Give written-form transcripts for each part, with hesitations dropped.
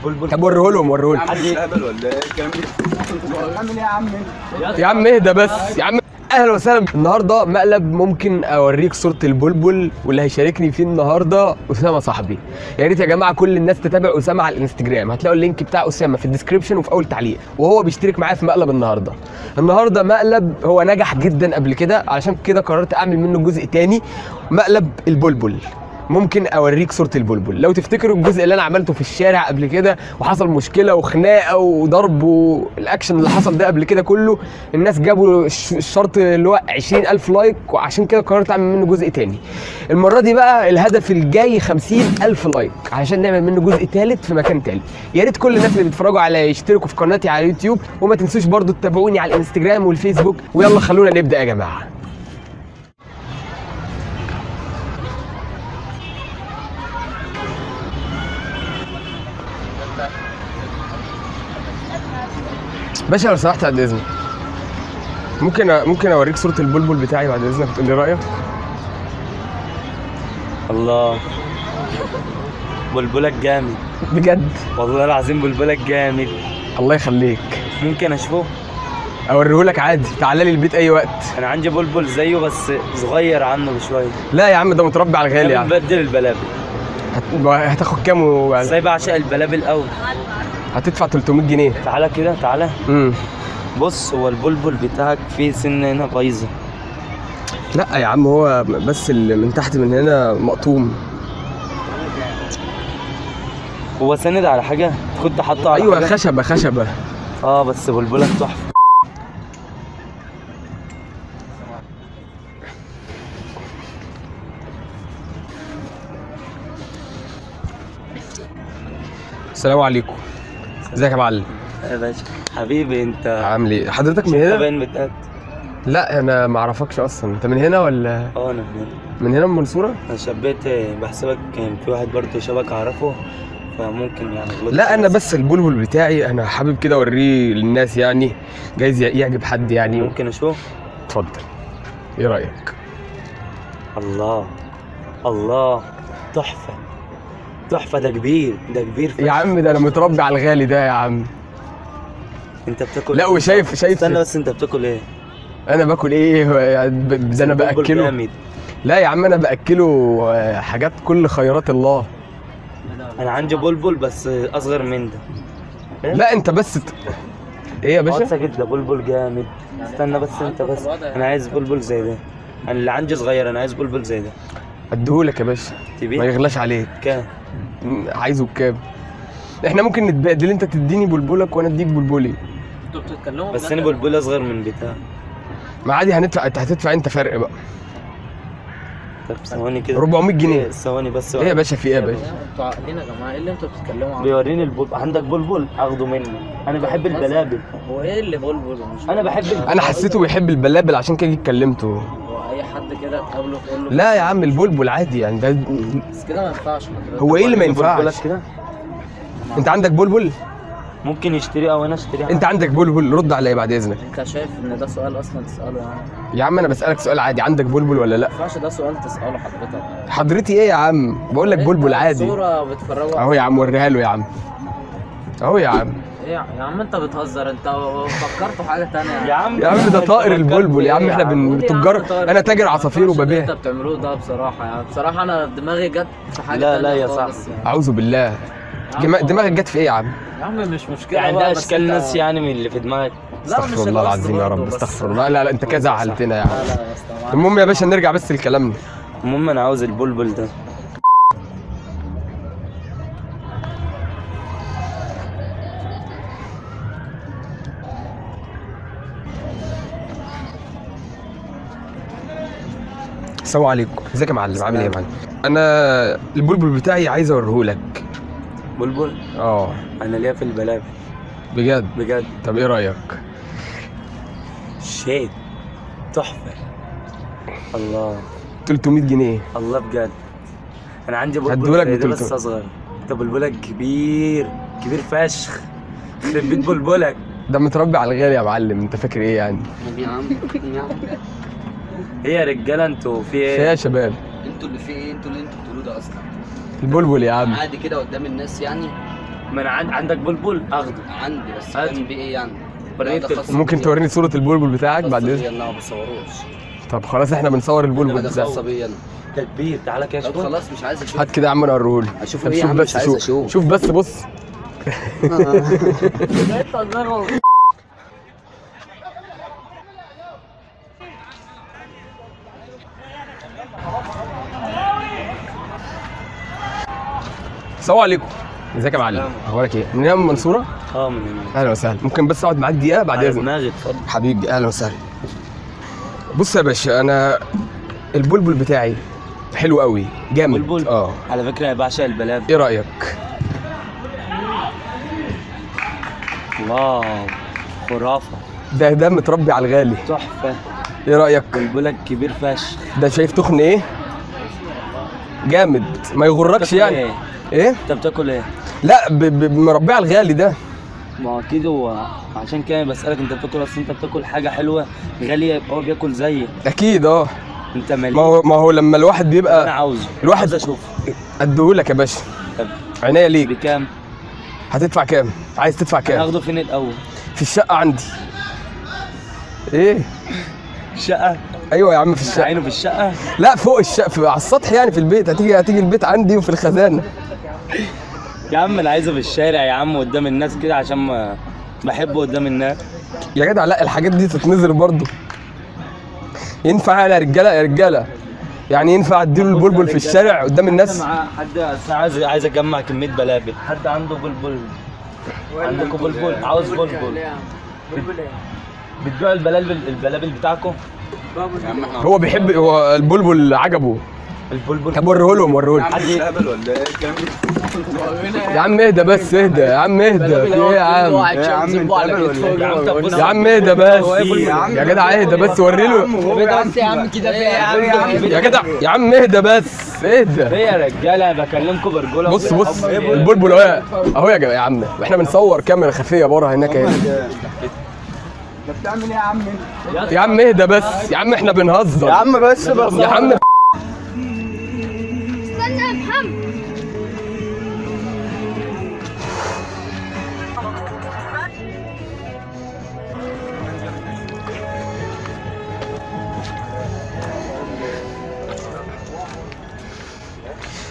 البلبل. طب وريهولهم وريهولهم. حد يقبل ولا ايه الكلام ده؟ عامل ايه يا عم؟ يا عم اهدى بس يا عم. اهلا وسهلا. النهارده مقلب ممكن اوريك صوره البلبل، واللي هيشاركني فيه النهارده اسامه صاحبي. يا ريت يا جماعه كل الناس تتابع اسامه على الانستجرام، هتلاقوا اللينك بتاع اسامه في الديسكربشن وفي اول تعليق، وهو بيشترك معايا في مقلب النهارده. النهارده مقلب هو نجح جدا قبل كده، علشان كده قررت اعمل منه جزء تاني، مقلب البلبل. ممكن اوريك صوره البلبل. لو تفتكروا الجزء اللي انا عملته في الشارع قبل كده وحصل مشكله وخناقه وضرب والاكشن اللي حصل ده قبل كده كله، الناس جابوا الشرط اللي هو 20,000 لايك، وعشان كده قررت اعمل منه جزء تاني. المره دي بقى الهدف الجاي 50,000 لايك عشان نعمل منه جزء تالت في مكان تالت. يا ريت كل الناس اللي بيتفرجوا عليا يشتركوا في قناتي على اليوتيوب، وما تنسوش برضو تتابعوني على الانستجرام والفيسبوك. ويلا خلونا نبدا يا جماعه. باشا لو سمحت بعد اذنك، ممكن اوريك صورة البلبل بتاعي بعد اذنك تقول لي رايك؟ الله، بلبلك جامد بجد والله العظيم، بلبلك جامد. الله يخليك. ممكن اشوفه؟ اوريهولك عادي، تعالى لي البيت اي وقت. انا عندي بلبل زيه بس صغير عنه بشويه. لا يا عم ده متربي على الغالي يعني. بدل البلابل. هتاخد كام ازاي بعشق البلابل قوي. هتدفع 300 جنيه. تعالى كده تعالى. بص، هو البلبل بتاعك فيه سن هنا بايظه. لا يا عم، هو بس اللي من تحت من هنا مقطوم. هو سند على حاجه؟ كنت حاطه على ايوه حاجة؟ خشبه. بس بلبلك تحفه. السلام عليكم. ازيك يا معلم؟ يا باشا حبيبي، انت عامل ايه؟ حضرتك من هنا؟ باين متأكد. لا انا ما اعرفكش اصلا، انت من هنا ولا؟ انا من هنا. من هنا من المنصوره؟ انا شبيت بحسبك كان في واحد برضه شبك اعرفه، فممكن يعني غلطت. لا انا بس البلبل بتاعي انا حابب كده اوريه للناس، يعني جايز يعجب حد يعني. ممكن اشوف؟ اتفضل. ايه رايك؟ الله تحفه تحفه. ده كبير يا عم، ده انا متربي على الغالي ده يا عم. انت بتاكل؟ لا وشايف استنى بس، انت بتاكل ايه؟ انا باكل ايه؟ ده انا باكله. لا يا عم، انا باكله حاجات كل خيرات الله. انا عندي بلبل بس اصغر من ده. لا انت بس ايه يا باشا؟ ساكت، ده بلبل جامد. استنى بس انت بس، انا عايز بلبل زي ده. انا اللي عندي صغير، انا عايز بلبل زي ده. اديهولك يا باشا، ما يغلاش عليك. كام؟ عايزه بكام؟ احنا ممكن نتبادل، انت تديني بلبلك وانا اديك بلبلي. انتوا بتتكلموا بس انا بلبلي اصغر من بتاع. ما عادي هندفع، انت هتدفع انت فرق بقى. طب ثواني كده، 400 جنيه. ثواني بس. ايه يا باشا؟ في ايه يا باشا؟ انتوا عاقلين يا جماعه؟ ايه اللي انتوا بتتكلموا عنه؟ بيوريني البلبل. عندك بلبل اخده مني، انا بحب البلابل. هو ايه اللي بلبل؟ انا بحب انا حسيته بيحب البلابل عشان كده جيت كلمته. هو اي حد كده تقابله تقول له؟ لا يا عم، البلبل عادي يعني ده. بس كده ما ينفعش حضرتك. هو ايه اللي ما ينفعش؟ كده؟ انت عندك بلبل؟ ممكن يشتري او انا اشتري. انت عندك بلبل؟ رد عليا بعد اذنك. انت شايف ان ده سؤال اصلا تساله يعني؟ يا عم انا بسالك سؤال عادي، عندك بلبل ولا لا؟ ما ينفعش ده سؤال تساله حضرتك. حضرتي ايه يا عم؟ بقول لك بلبل عادي. صوره بتفرجوا اهو يا عم، وريها له يا عم. اهو يا عم. ايه يا عم انت بتهزر؟ انت فكرت حاجه ثانيه يا عم ده طائر البلبل يا عم. احنا تجار، انا تاجر عصافير وببيع. انت بتعملوه ده بصراحه يعني، بصراحه انا دماغي جت في حاجه لا تانية يا خالص صاحبي. يعني. اعوذ بالله. دماغك جت في ايه يا عم؟ يا عم مش مشكله يعني بقى، ده بس اشكال انت... ناس يعني من اللي في دماغك. استغفر الله العظيم يا رب، استغفر الله. لا انت كده زعلتنا يا عم. لا يا اسطى. المهم يا باشا نرجع بس لكلامنا. المهم انا عاوز البلبل ده. السلام عليكم. ازيك يا معلم؟ عامل ايه يا معلم؟ انا البلبل بتاعي عايز اوريهولك. بلبل؟ انا ليا في البلابل. بجد؟ طب ايه رايك؟ شيت تحفه. الله، 300 جنيه. الله بجد. انا عندي بلبل هديهولك زي ده بس اصغر. انت بلبلك كبير فشخ. يخرب بيت بلبلك. ده متربي على الغالي يا معلم، انت فاكر ايه يعني؟ يا عم ايه يا رجاله انتوا في ايه؟ في ايه يا شباب؟ انتوا اللي في ايه؟ انتوا اللي انتوا بتقولوه ده اصلا البلبل يا عم. عادي كده قدام الناس يعني؟ ما انا عندك بلبل اخده. عندي بس هات. جنبي ايه يعني؟ وريني ده التليفون. ممكن توريني صوره البلبل بتاعك بعد اذنك؟ اذنك؟ لا ما بصوروش. طب خلاص احنا بنصور البلبل ده بتاعك. خاصه بيا انا. ده كبير، تعالى كده طب شوف. خلاص مش عايز اشوف. هات كده يا عم انا اوريهولك. اشوفه طب ايه يا شوف عم؟ بس، مش عايز شوف اشوف. شوف بس بص. السلام عليكم. ازيك يا معلم؟ اخبارك ايه؟ من هنا من المنصوره؟ من هنا. اهلا وسهلا. ممكن بس اقعد معاك دقيقه بعد على اذنك؟ دماغي، اتفضل. حبيبي اهلا وسهلا. بص يا باشا، انا البلبل بتاعي حلو قوي جامد. بلبل؟ على فكره انا بعشق البلابل. ايه رايك؟ واو، خرافه. ده متربي على الغالي. تحفه. ايه رايك؟ بلبلك كبير فشخ. ده شايف تخن ايه؟ جامد، ما يغركش بتاكل يعني. ايه؟ ايه؟ انت بتاكل ايه؟ لا مربيه على الغالي ده. ما هو اكيد هو، عشان كده بسالك انت بتاكل، اصل انت بتاكل حاجه حلوه غاليه يبقى هو بياكل زيك. اكيد انت مالي. ما هو لما الواحد انا بيبقى عاوزه. الواحد عاوز اشوف. اديهولك يا باشا. طب عينيا ليك. بكام؟ هتدفع كام؟ عايز تدفع كام؟ هاخده فين الاول؟ في الشقه عندي. ايه؟ الشقه؟ ايوه يا عم في الشقه. عينه في الشقه؟ لا فوق الشقه، على السطح يعني، في البيت. هتيجي البيت عندي وفي الخزانه. يا عم انا عايزه في الشارع يا عم، قدام الناس كده، عشان ما بحبه قدام الناس. يا جدع لا، الحاجات دي تتنزل برضه. ينفع يا رجاله يعني ينفع اديله البلبل في الشارع قدام الناس؟ حد عايز اجمع كميه بلابل. حد عنده بلبل؟ عندكم بلبل؟ عاوز بلبل. بتبيعوا البلابل بتاعكم؟ هو بيحب، هو البلبل عجبه. البلبل. طب وريهولهم. حد يا عم اهدى بس، اهدى يا عم، اهدى. في ايه يا عم؟ يا عم اهدى بس يا جدع، اهدى بس، وريله. بس يا عم كده في ايه يا عم؟ يا جدع يا عم اهدى بس، اهدى. ايه يا رجاله، بكلمكم برجوله. بص البلبل اهو يا عم، احنا بنصور كاميرا خفيه بره هناك اهي. انت بتعمل ايه يا عم؟ يا عم اهدى بس يا عم، احنا بنهزر يا عم بس يا عم. استنى يا محمد.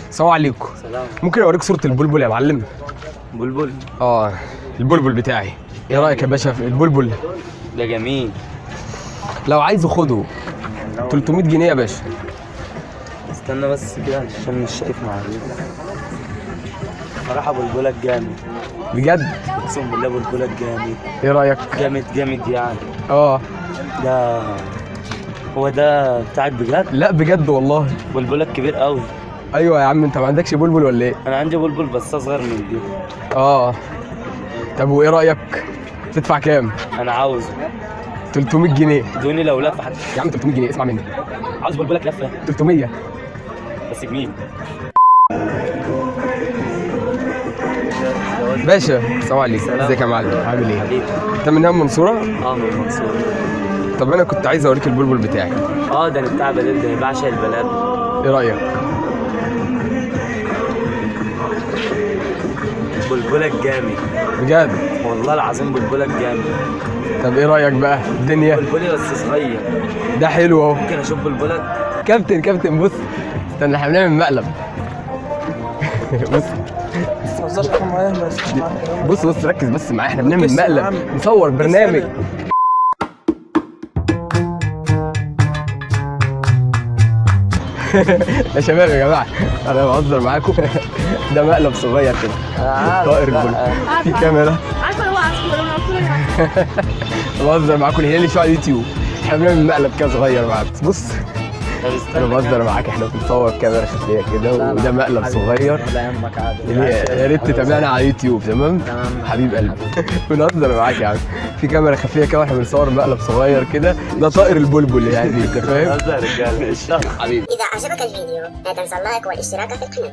السلام عليكم. سلام. ممكن اوريك صوره البلبل يا معلم؟ بلبل؟ البلبل بتاعي. ايه رايك يا باشا في البلبل؟ ده جميل. لو عايزه خده. 300 جنيه يا باشا. استنى بس كده عشان مش شايف معايا. صراحة بلبلك جامد. بجد؟ اقسم بالله بلبلك جامد. ايه رايك؟ جامد يعني. ده هو ده بتاعك بجد؟ لا بجد والله. بلبلك كبير قوي. ايوه يا عم، انت ما عندكش بلبل ولا ايه؟ انا عندي بلبل بس اصغر من دي. طب وايه رايك؟ تدفع كام؟ انا عاوزه 300 جنيه. دوني لو لفه حتى. يا عم 300 جنيه، اسمع مني. عاوز بلبلك لفه 300 بس جميل. باشا السلام عليكم. ازيك يا معلم؟ عامل ايه؟ حبيبي. انت من هنا من المنصوره؟ من المنصوره. طب انا كنت عايز اوريك البلبل بتاعي. ده انا بتاع بلد، ده بعشق البلابل. ايه رايك؟ بلبلك جامد بجد؟ والله العظيم بلبلك جامد. طب ايه رايك بقى الدنيا؟ بلبلي بس صغير. ده حلو اهو. ممكن اشوف بلبلك؟ كابتن بص، استنى احنا بنعمل مقلب. بص ركز بس معايا، احنا بنعمل مقلب، نصور برنامج. يا شباب يا جماعه، انا بهزر معاكم. ده مقلب صغير كده. طائر البلبل في كاميرا. عارفه اللي هو عصفور، انا قلت لك بهزر معاكم الهلالي شو على اليوتيوب. احنا بنعمل مقلب كده صغير معاك. بص انا بهزر معاك، احنا بنصور كاميرا خفيه كده، وده مقلب صغير. لا يهمك عادي. يا ريت تتابعنا على اليوتيوب. تمام حبيب قلبي. بنهزر معاك يا عم، في كاميرا خفيه كده واحنا بنصور مقلب صغير كده. ده طائر البلبل يعني، انت فاهم؟ يا رجاله. حبيبي. إذا أعجبك الفيديو لا تنسى اللايك والاشتراك في القناة.